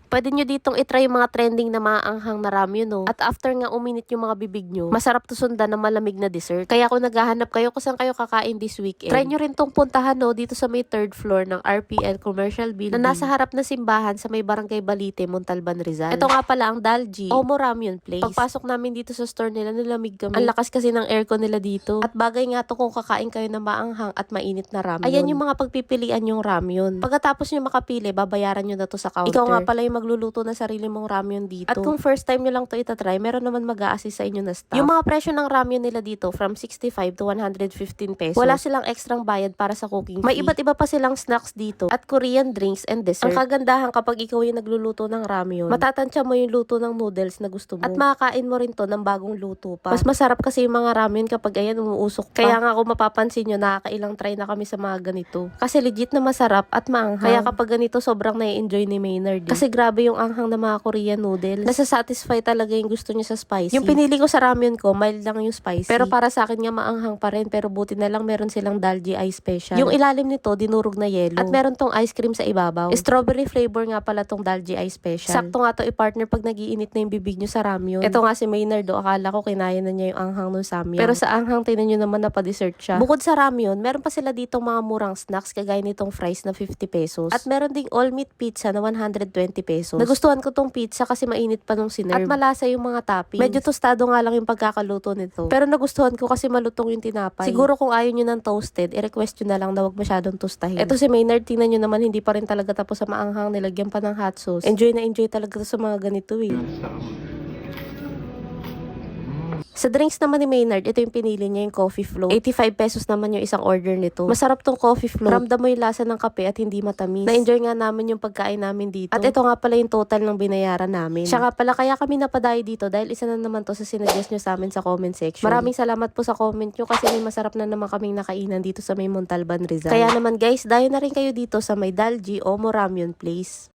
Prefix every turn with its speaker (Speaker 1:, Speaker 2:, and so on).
Speaker 1: Pwede nyo ditong itry yung mga trending na maanghang na ramyun, no? At after nga uminit yung mga bibig nyo, masarap to sundan ng malamig na dessert. Kaya kung naghahanap kayo kung saan kayo kakain this weekend, try nyo rin tong puntahan, no? Dito sa may third floor ng RPL Commercial Building na nasa harap na simbahan sa may Barangay Balite, Montalban, Rizal. Ito nga pala ang Dalji Omo Ramyun Place. Pagpasok namin dito sa store nila, nilamig kami. Ang lakas kasi ng aircon nila dito. At bagay nga to kung kakain kayo ng maanghang at mainit na ramyun. Ayan yung mga pagpipilian yung ramyun. Pagkatapos nyo makapili, babayaran nyo na to sa counter. Ikaw nga pala yung magluluto ng sarili mong ramyun dito. At kung first time nyo lang to itatry, meron naman mag-a-assist sa inyo na staff. Yung mga presyo ng ramyun nila dito, from 65 to 115 pesos. Wala silang extrang bayad para sa cooking fee. May iba't iba pa silang snacks dito at Korean drinks and dessert. Ang kagandahan kapag ikaw yung nagluluto ng ramyun, matatansya mo yung luto ng noodles na gusto mo. At makakain mo rin to ng bagong luto pa. Mas masarap kasi yung mga ramyun kapag ayan umuusok pa. Kaya nga kung mapapansin nyo, nakakailang try na kami sa mga ganito. Kasi legit na masarap at maanghang. Kaya kapag ganito, sobrang nai-enjoy ni Maynard. Kasi grabe yung anghang ng mga Korean noodles. Nasa-satisfy talaga yung gusto niya sa spicy. Yung pinili ko sa ramyun ko, mild lang yung spicy. Pero para sa akin nga maanghang pa rin. Pero buti na lang meron silang Dalji Ice Special. Yung ilalim nito, dinurog na yelo. At meron tong ice cream sa ibabaw. Strawberry flavor nga pala tong Dalji Ice Special. Sakto nga to i-partner pag nagiinit na yung bibig nyo sa ramyun. Ito nga si Maynard, akala ko kinaya na niya yung anghang ng samyang. Pero sa anghang, tinan nyo naman na pa-dessert siya. Bukod sa ramyun, meron pa sila ditong mga murang snacks kagaya nitong fries na 50 pesos. At meron ding all-meat pizza na 120 pesos. Nagustuhan ko tong pizza kasi mainit pa nung sinerve. At malasa yung mga toppings. Medyo tostado nga lang yung pagkakaluto nito. Pero nagustuhan ko kasi malutong yung tinapay. Siguro kung ayaw nyo ng toasted, i-request nyo na lang na wag masyadong tostahin. Ito si Maynard, tingnan nyo naman, hindi pa rin talaga tapos sa maanghang. Nilagyan pa ng hot sauce. Enjoy na enjoy talaga to sa mga ganito eh. Sa drinks naman ni Maynard, ito yung pinili niya, yung coffee float. 85 pesos naman yung isang order nito. Masarap tong coffee float. Ramdam mo yung lasa ng kape at hindi matamis. Na-enjoy nga namin yung pagkain namin dito. At ito nga pala yung total ng binayaran namin. Siya nga pala, kaya kami napadayo dito dahil isa na naman to sa sinuggest nyo sa amin sa comment section. Maraming salamat po sa comment nyo kasi may masarap na naman kaming nakainan dito sa may Montalban, Rizal. Kaya naman guys, dayo na rin kayo dito sa may Dalji Omo Ramyun Place.